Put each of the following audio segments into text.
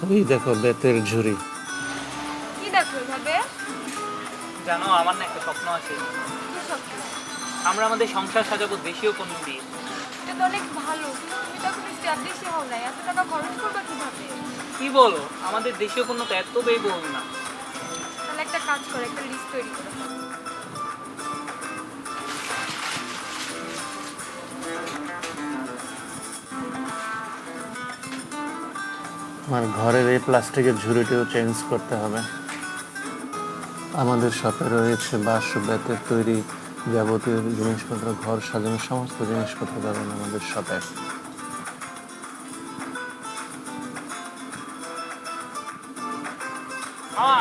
এই দেখো বেতের ঝুড়ি। কি দেখো এভাবে? জানো, আমার না একটা স্বপ্ন আছে। কি স্বপ্ন? আমরা আমাদের সংসার সাজাবো দেশীয় পণ্য দিয়ে। এটা তো অনেক ভালো, কিন্তু তুমি তো এখন এস্টাবলিশ হও নাই, এত টাকা খরচ করবা কিভাবে? কি বলো, আমাদের দেশীয় পণ্য তো এত ব্যয়বহুল না। তাহলে একটা কাজ করো, একটা লিস্ট তৈরি করো। আমার ঘরের এই প্লাস্টিকের ঝুড়িটিও চেঞ্জ করতে হবে। আমাদের শপে রয়েছে বাঁশ বেতের তৈরি যাবতীয় জিনিসপত্র, ঘর সাজানোর সমস্ত জিনিসপত্র পাবেন আমাদের শপে।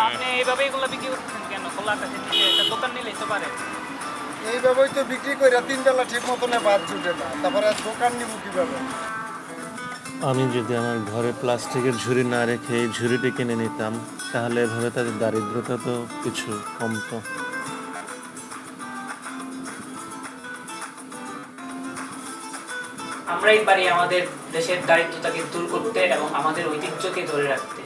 আপনি এইভাবে এগুলো বিক্রি করতেছেন কেন? খোলা আকাশের নিচে একটা দোকান নিলেই তো পারে। এইভাবেই তো বিক্রি করে 3 বেলা ঠিক মতনে বাদ জুটে না, তারপরে আর দোকান নিব কিভাবে? আমি যদি আমার ঘরে প্লাস্টিকের ঝুড়ি না রেখে এই ঝুড়িটি কিনে নিতাম, তাহলে এভাবে তাদের দারিদ্রতা তো কিছু কমতো। আমরাই পারি আমাদের দেশের দারিদ্রতাকে দূর করতে এবং আমাদের ঐতিহ্যকে ধরে রাখতে।